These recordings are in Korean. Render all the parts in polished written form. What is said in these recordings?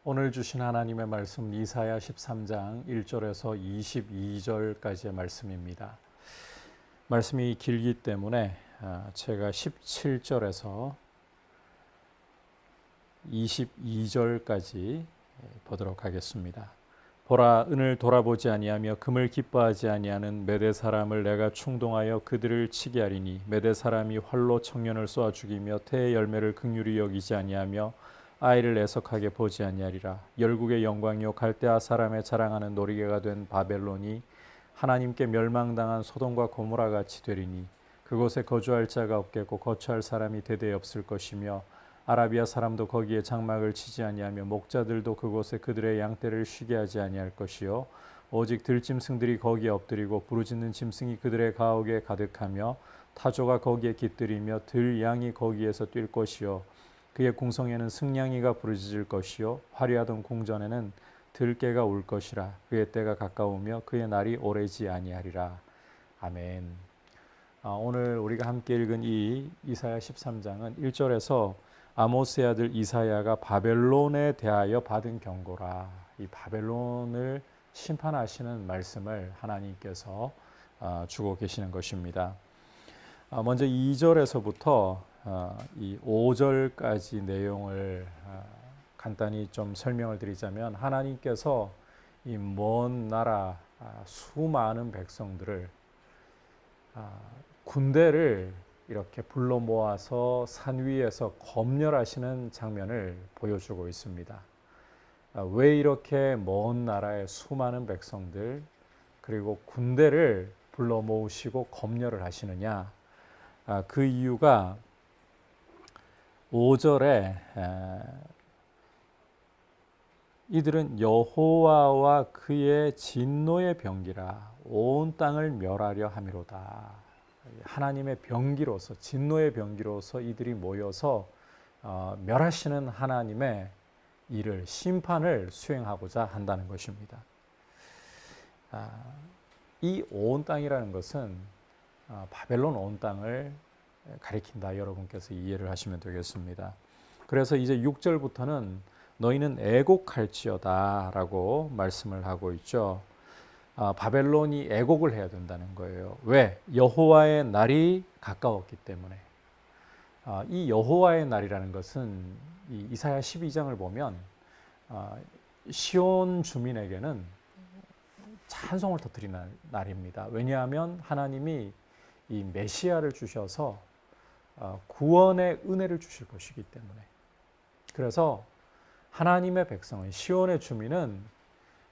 오늘 주신 하나님의 말씀 이사야 13장 1절에서 22절까지의 말씀입니다. 말씀이 길기 때문에 제가 17절에서 22절까지 보도록 하겠습니다. 보라, 은을 돌아보지 아니하며 금을 기뻐하지 아니하는 메대 사람을 내가 충동하여 그들을 치게 하리니, 메대 사람이 활로 청년을 쏘아 죽이며 태의 열매를 긍휼히 여기지 아니하며 아이를 애석하게 보지 아니하리라. 열국의 영광이요 갈대아 사람의 자랑하는 놀이개가 된 바벨론이 하나님께 멸망당한 소돔과 고모라 같이 되리니, 그곳에 거주할 자가 없겠고 거처할 사람이 대대 없을 것이며, 아라비아 사람도 거기에 장막을 치지 아니하며 목자들도 그곳에 그들의 양떼를 쉬게 하지 아니할 것이요, 오직 들짐승들이 거기에 엎드리고 부르짖는 짐승이 그들의 가옥에 가득하며 타조가 거기에 깃들이며 들양이 거기에서 뛸 것이요, 그의 궁성에는 승냥이가 부르짖을 것이요, 화려하던 궁전에는 들깨가 울 것이라. 그의 때가 가까우며 그의 날이 오래지 아니하리라. 아멘. 오늘 우리가 함께 읽은 이 이사야 13장은 1절에서 아모스의 아들 이사야가 바벨론에 대하여 받은 경고라, 이 바벨론을 심판하시는 말씀을 하나님께서 주고 계시는 것입니다. 먼저 2절에서부터 이 5절까지 내용을 간단히 좀 설명을 드리자면, 하나님께서 이 먼 나라 수많은 백성들을, 군대를 이렇게 불러 모아서 산 위에서 검열하시는 장면을 보여주고 있습니다. 왜 이렇게 먼 나라의 수많은 백성들 그리고 군대를 불러 모으시고 검열을 하시느냐? 그 이유가 5절에 이들은 여호와와 그의 진노의 병기라 온 땅을 멸하려 함이로다. 하나님의 병기로서, 진노의 병기로서 이들이 모여서 멸하시는 하나님의 일을, 심판을 수행하고자 한다는 것입니다. 이 온 땅이라는 것은 바벨론 온 땅을 가리킨다. 여러분께서 이해를 하시면 되겠습니다. 그래서 이제 6절부터는 너희는 애곡할지어다 라고 말씀을 하고 있죠. 바벨론이 애곡을 해야 된다는 거예요. 왜? 여호와의 날이 가까웠기 때문에. 이 여호와의 날이라는 것은 이 이사야 12장을 보면 시온 주민에게는 찬송을 터뜨리는 날입니다. 왜냐하면 하나님이 이 메시아를 주셔서 구원의 은혜를 주실 것이기 때문에. 그래서 하나님의 백성은, 시온의 주민은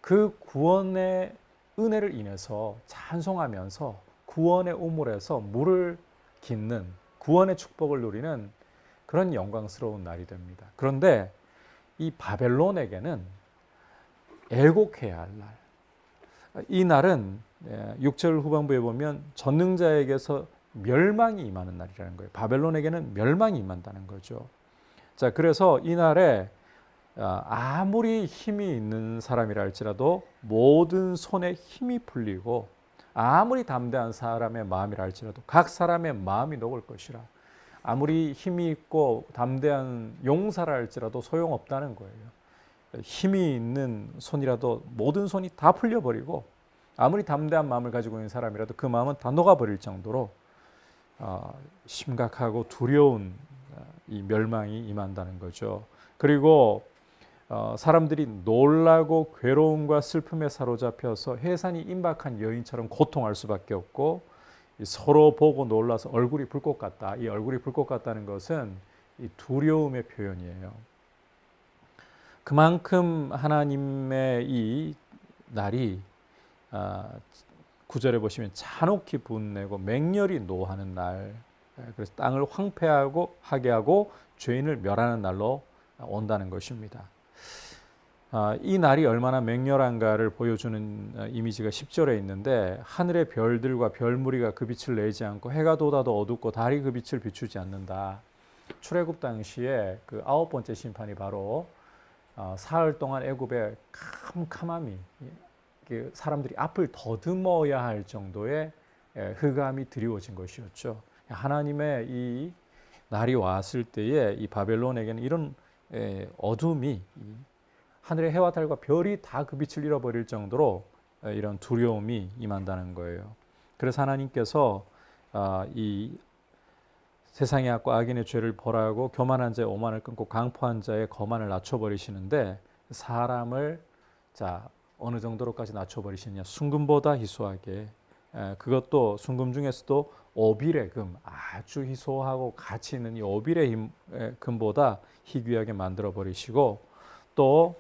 그 구원의 은혜를 인해서 찬송하면서 구원의 우물에서 물을 깃는, 구원의 축복을 누리는 그런 영광스러운 날이 됩니다. 그런데 이 바벨론에게는 애곡해야 할 날, 이 날은 6절 후반부에 보면 전능자에게서 멸망이 임하는 날이라는 거예요. 바벨론에게는 멸망이 임한다는 거죠. 자, 그래서 이 날에 아무리 힘이 있는 사람이라 할지라도 모든 손에 힘이 풀리고, 아무리 담대한 사람의 마음이라 할지라도 각 사람의 마음이 녹을 것이라. 아무리 힘이 있고 담대한 용사라 할지라도 소용없다는 거예요. 힘이 있는 손이라도 모든 손이 다 풀려버리고, 아무리 담대한 마음을 가지고 있는 사람이라도 그 마음은 다 녹아버릴 정도로 심각하고 두려운 이 멸망이 임한다는 거죠. 그리고 사람들이 놀라고 괴로움과 슬픔에 사로잡혀서 해산이 임박한 여인처럼 고통할 수밖에 없고, 서로 보고 놀라서 얼굴이 불꽃 같다. 이 얼굴이 불꽃 같다는 것은 이 두려움의 표현이에요. 그만큼 하나님의 이 날이 9절에 보시면 잔혹히 분내고 맹렬히 노하는 날, 그래서 땅을 황폐하고 하게 하고 죄인을 멸하는 날로 온다는 것입니다. 이 날이 얼마나 맹렬한가를 보여주는 이미지가 10절에 있는데, 하늘의 별들과 별무리가 그 빛을 내지 않고 해가 돋아도 어둡고 달이 그 빛을 비추지 않는다. 출애굽 당시에 그 9번째 심판이 바로 사흘 동안 애굽의 캄캄함이, 사람들이 앞을 더듬어야 할 정도의 흑암이 드리워진 것이었죠. 하나님의 이 날이 왔을 때에 이 바벨론에게는 이런 어둠이 하늘의 해와 달과 별이 다 그 빛을 잃어버릴 정도로 이런 두려움이 임한다는 거예요. 그래서 하나님께서 이 세상의 악과 악인의 죄를 벌하고 교만한 자의 오만을 끊고 강포한 자의 거만을 낮춰버리시는데, 사람을 어느 정도로까지 낮춰버리시느냐, 순금보다 희소하게, 그것도 순금 중에서도 오빌의 금, 아주 희소하고 가치 있는 이 오빌의 금보다 희귀하게 만들어 버리시고, 또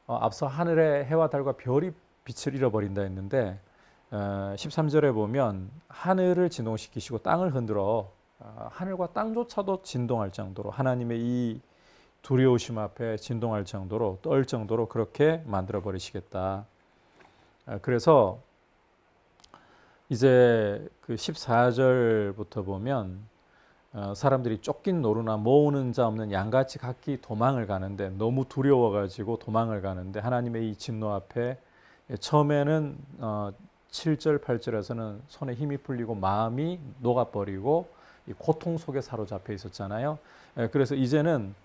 앞서 하늘의 해와 달과 별이 빛을 잃어버린다 했는데 13절에 보면 하늘을 진동시키시고 땅을 흔들어 하늘과 땅조차도 진동할 정도로, 하나님의 이 두려우심 앞에 진동할 정도로, 떨 정도로 그렇게 만들어 버리시겠다. 그래서 이제 그 14절부터 보면 사람들이 쫓긴 노루나 모으는 자 없는 양같이 각기 도망을 가는데, 너무 두려워가지고 도망을 가는데 하나님의 이 진노 앞에 처음에는 7절 8절에서는 손에 힘이 풀리고 마음이 녹아버리고 이 고통 속에 사로잡혀 있었잖아요. 그래서 이제는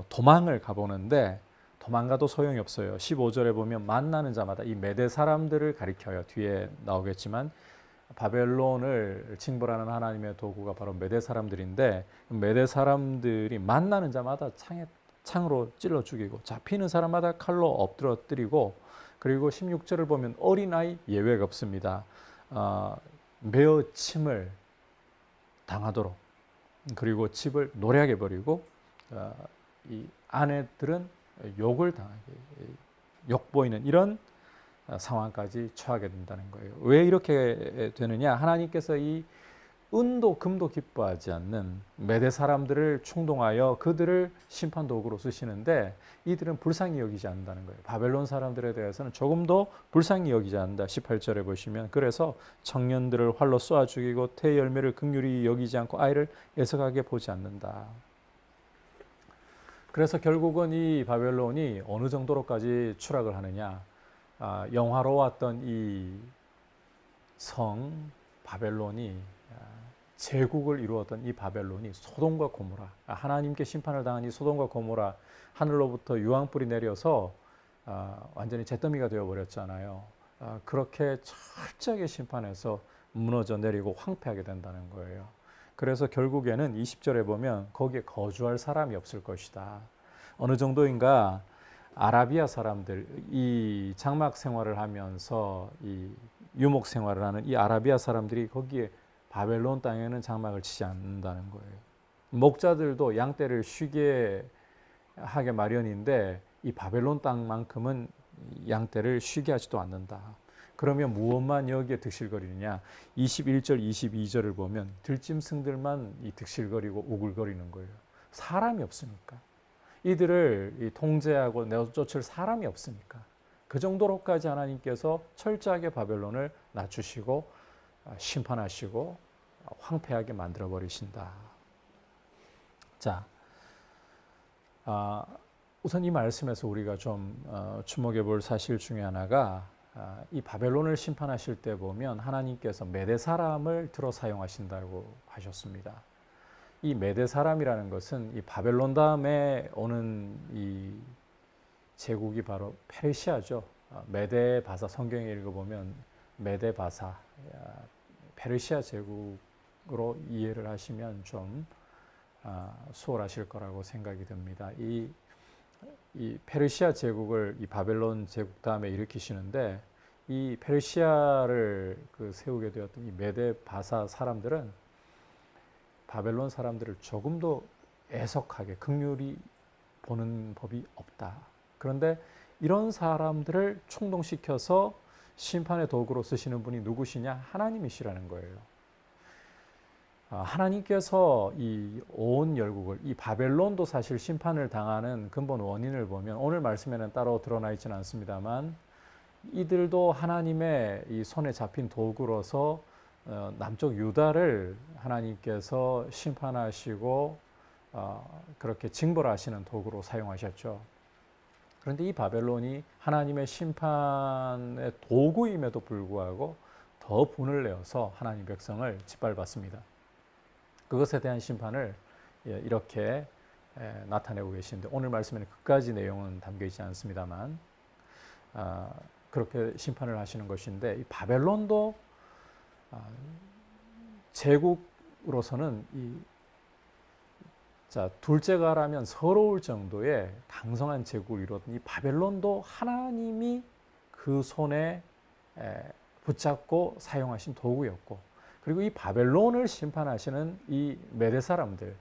도망을 가보는데 도망가도 소용이 없어요. 15절에 보면 만나는 자마다, 이 메대 사람들을 가리켜요. 뒤에 나오겠지만 바벨론을 징벌하는 하나님의 도구가 바로 메대 사람들인데, 메대 사람들이 만나는 자마다 창으로 찔러 죽이고 잡히는 사람마다 칼로 엎드러뜨리고, 그리고 16절을 보면 어린아이 예외가 없습니다. 매어 침을 당하도록, 그리고 집을 노래하게 버리고 이 아내들은 욕을 당하게, 욕보이는 이런 상황까지 처하게 된다는 거예요. 왜 이렇게 되느냐? 하나님께서 이 은도 금도 기뻐하지 않는 메대 사람들을 충동하여 그들을 심판 도구로 쓰시는데, 이들은 불쌍히 여기지 않는다는 거예요. 바벨론 사람들에 대해서는 조금도 불쌍히 여기지 않는다. 18절에 보시면, 그래서 청년들을 활로 쏘아 죽이고 태 열매를 긍휼히 여기지 않고 아이를 애석하게 보지 않는다. 그래서 결국은 이 바벨론이 어느 정도로까지 추락을 하느냐, 영화로웠던 이 성 바벨론이, 제국을 이루었던 이 바벨론이 소돔과 고모라, 하나님께 심판을 당한 이 소돔과 고모라, 하늘로부터 유황불이 내려서 완전히 잿더미가 되어버렸잖아요. 그렇게 철저하게 심판해서 무너져 내리고 황폐하게 된다는 거예요. 그래서 결국에는 20절에 보면 거기에 거주할 사람이 없을 것이다. 어느 정도인가 아라비아 사람들, 이 장막 생활을 하면서 이 유목 생활을 하는 이 아라비아 사람들이 거기에 바벨론 땅에는 장막을 치지 않는다는 거예요. 목자들도 양떼를 쉬게 하게 마련인데 이 바벨론 땅만큼은 양떼를 쉬게 하지도 않는다. 그러면 무엇만 여기에 득실거리느냐? 21절, 22절을 보면 들짐승들만 이 득실거리고 우글거리는 거예요. 사람이 없으니까. 이들을 통제하고 내쫓을 사람이 없으니까. 그 정도로까지 하나님께서 철저하게 바벨론을 낮추시고 심판하시고 황폐하게 만들어 버리신다. 우선 이 말씀에서 우리가 좀 주목해 볼 사실 중에 하나가, 이 바벨론을 심판하실 때 보면 하나님께서 메대 사람을 들어 사용하신다고 하셨습니다. 이 메대 사람이라는 것은 이 바벨론 다음에 오는 이 제국이 바로 페르시아죠. 메대 바사, 성경에 읽어보면 메대 바사, 페르시아 제국으로 이해를 하시면 좀 수월하실 거라고 생각이 듭니다. 이 페르시아 제국을 이 바벨론 제국 다음에 일으키시는데, 이 페르시아를 세우게 되었던 이 메대 바사 사람들은 바벨론 사람들을 조금도 애석하게 긍휼히 보는 법이 없다. 그런데 이런 사람들을 충동시켜서 심판의 도구로 쓰시는 분이 누구시냐? 하나님이시라는 거예요. 하나님께서 이 온 열국을, 이 바벨론도 사실 심판을 당하는 근본 원인을 보면 오늘 말씀에는 따로 드러나 있지는 않습니다만, 이들도 하나님의 이 손에 잡힌 도구로서 남쪽 유다를 하나님께서 심판하시고 그렇게 징벌하시는 도구로 사용하셨죠. 그런데 이 바벨론이 하나님의 심판의 도구임에도 불구하고 더 분을 내어서 하나님 백성을 짓밟았습니다. 그것에 대한 심판을 이렇게 나타내고 계시는데 오늘 말씀에는 그까지 내용은 담겨 있지 않습니다만 그렇게 심판을 하시는 것인데 이 바벨론도 제국으로서는 둘째가라면 서러울 정도의 강성한 제국을 이루었던 이 바벨론도 하나님이 그 손에 붙잡고 사용하신 도구였고, 그리고 이 바벨론을 심판하시는 이 메대 사람들,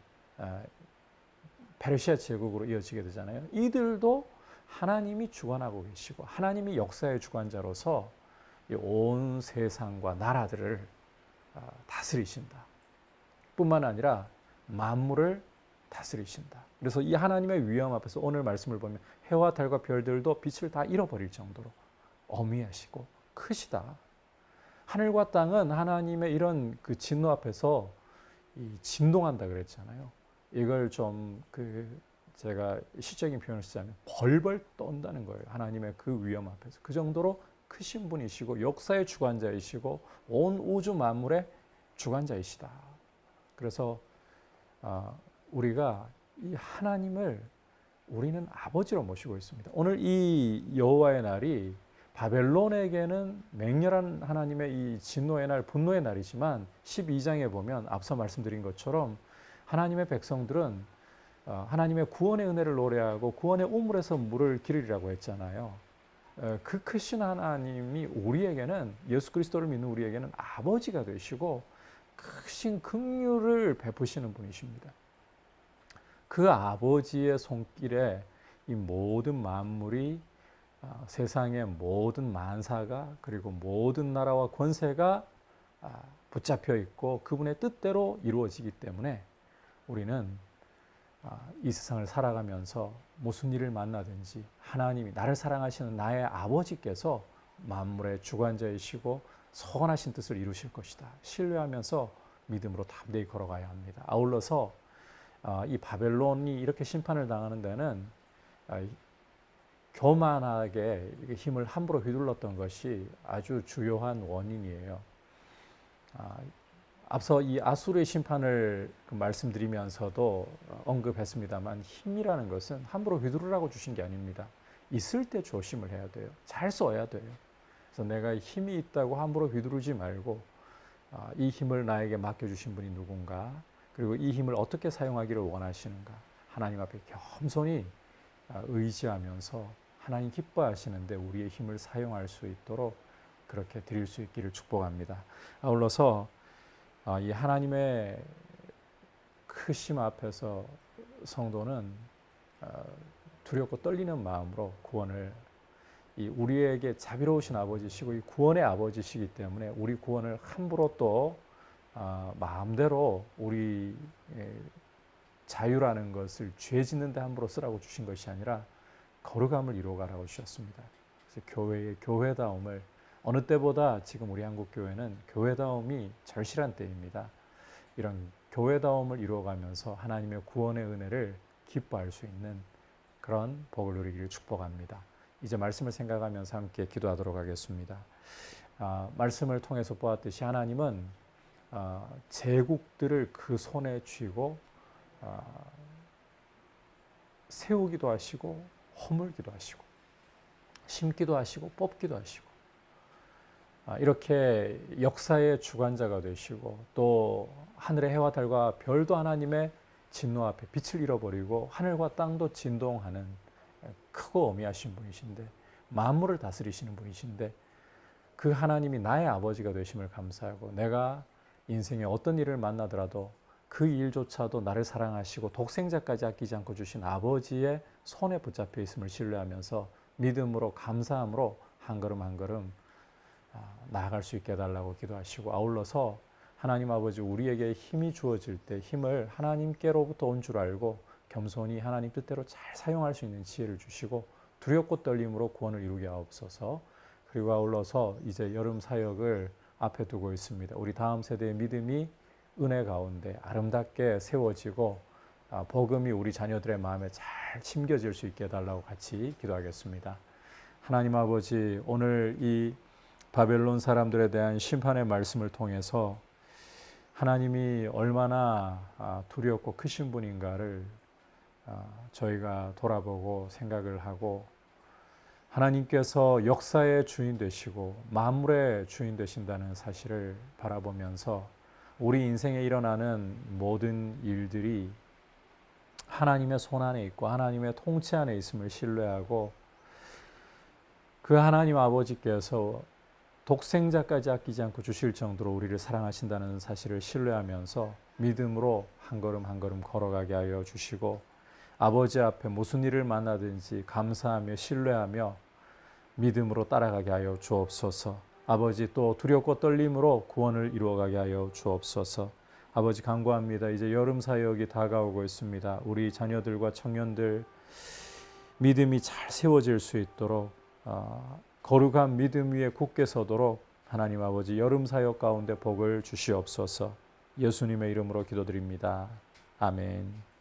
페르시아 제국으로 이어지게 되잖아요. 이들도 하나님이 주관하고 계시고 하나님이 역사의 주관자로서 온 세상과 나라들을 다스리신다. 뿐만 아니라 만물을 다스리신다. 그래서 이 하나님의 위엄 앞에서 오늘 말씀을 보면 해와 달과 별들도 빛을 다 잃어버릴 정도로 어미하시고 크시다. 하늘과 땅은 하나님의 이런 그 진노 앞에서 진동한다 그랬잖아요. 이걸 좀 제가 시적인 표현을 쓰자면 벌벌 떤다는 거예요. 하나님의 그 위엄 앞에서. 그 정도로 크신 분이시고 역사의 주관자이시고 온 우주 만물의 주관자이시다. 그래서 우리가 이 하나님을 우리는 아버지로 모시고 있습니다. 오늘 이 여호와의 날이 바벨론에게는 맹렬한 하나님의 이 진노의 날, 분노의 날이지만 12장에 보면 앞서 말씀드린 것처럼 하나님의 백성들은 하나님의 구원의 은혜를 노래하고 구원의 우물에서 물을 기르리라고 했잖아요. 그 크신 하나님이 우리에게는, 예수 그리스도를 믿는 우리에게는 아버지가 되시고 크신 긍휼을 베푸시는 분이십니다. 그 아버지의 손길에 이 모든 만물이, 세상의 모든 만사가, 그리고 모든 나라와 권세가 붙잡혀 있고 그분의 뜻대로 이루어지기 때문에 우리는 이 세상을 살아가면서 무슨 일을 만나든지 하나님이, 나를 사랑하시는 나의 아버지께서 만물의 주관자이시고 선하신 뜻을 이루실 것이다. 신뢰하면서 믿음으로 담대히 걸어가야 합니다. 아울러서 이 바벨론이 이렇게 심판을 당하는 데는 교만하게 힘을 함부로 휘둘렀던 것이 아주 주요한 원인이에요. 앞서 이 아수르의 심판을 말씀드리면서도 언급했습니다만 힘이라는 것은 함부로 휘두르라고 주신 게 아닙니다. 있을 때 조심을 해야 돼요. 잘 써야 돼요. 그래서 내가 힘이 있다고 함부로 휘두르지 말고 이 힘을 나에게 맡겨주신 분이 누군가, 그리고 이 힘을 어떻게 사용하기를 원하시는가, 하나님 앞에 겸손히 의지하면서 하나님 기뻐하시는데 우리의 힘을 사용할 수 있도록 그렇게 드릴 수 있기를 축복합니다. 아울러서 이 하나님의 크심 앞에서 성도는 두렵고 떨리는 마음으로 구원을, 우리에게 자비로우신 아버지시고 이 구원의 아버지시기 때문에 우리 구원을 함부로 또 마음대로 우리 자유라는 것을 죄 짓는 데 함부로 쓰라고 주신 것이 아니라 거룩함을 이루어가라고 주셨습니다. 그래서 교회의 교회다움을, 어느 때보다 지금 우리 한국교회는 교회다움이 절실한 때입니다. 이런 교회다움을 이루어가면서 하나님의 구원의 은혜를 기뻐할 수 있는 그런 복을 누리기를 축복합니다. 이제 말씀을 생각하면서 함께 기도하도록 하겠습니다. 말씀을 통해서 보았듯이 하나님은 제국들을 그 손에 쥐고 세우기도 하시고 허물기도 하시고 심기도 하시고 뽑기도 하시고 이렇게 역사의 주관자가 되시고 또 하늘의 해와 달과 별도 하나님의 진노 앞에 빛을 잃어버리고 하늘과 땅도 진동하는 크고 어미하신 분이신데, 만물을 다스리시는 분이신데, 그 하나님이 나의 아버지가 되심을 감사하고 내가 인생에 어떤 일을 만나더라도 그 일조차도 나를 사랑하시고 독생자까지 아끼지 않고 주신 아버지의 손에 붙잡혀 있음을 신뢰하면서 믿음으로 감사함으로 한 걸음 한 걸음 나아갈 수 있게 해달라고 기도하시고, 아울러서 하나님 아버지, 우리에게 힘이 주어질 때 힘을 하나님께로부터 온 줄 알고 겸손히 하나님 뜻대로 잘 사용할 수 있는 지혜를 주시고 두렵고 떨림으로 구원을 이루게 하옵소서. 그리고 아울러서 이제 여름 사역을 앞에 두고 있습니다. 우리 다음 세대의 믿음이 은혜 가운데 아름답게 세워지고 복음이 우리 자녀들의 마음에 잘 심겨질 수 있게 해달라고 같이 기도하겠습니다. 하나님 아버지, 오늘 이 바벨론 사람들에 대한 심판의 말씀을 통해서 하나님이 얼마나 두렵고 크신 분인가를 저희가 돌아보고 생각을 하고 하나님께서 역사의 주인 되시고 만물의 주인 되신다는 사실을 바라보면서 우리 인생에 일어나는 모든 일들이 하나님의 손 안에 있고 하나님의 통치 안에 있음을 신뢰하고 그 하나님 아버지께서 독생자까지 아끼지 않고 주실 정도로 우리를 사랑하신다는 사실을 신뢰하면서 믿음으로 한 걸음 한 걸음 걸어가게 하여 주시고 아버지 앞에 무슨 일을 만나든지 감사하며 신뢰하며 믿음으로 따라가게 하여 주옵소서. 아버지 또 두렵고 떨림으로 구원을 이루어가게 하여 주옵소서. 아버지 간구합니다. 이제 여름 사역이 다가오고 있습니다. 우리 자녀들과 청년들 믿음이 잘 세워질 수 있도록 거룩한 믿음 위에 굳게 서도록 하나님 아버지 여름 사역 가운데 복을 주시옵소서. 예수님의 이름으로 기도드립니다. 아멘.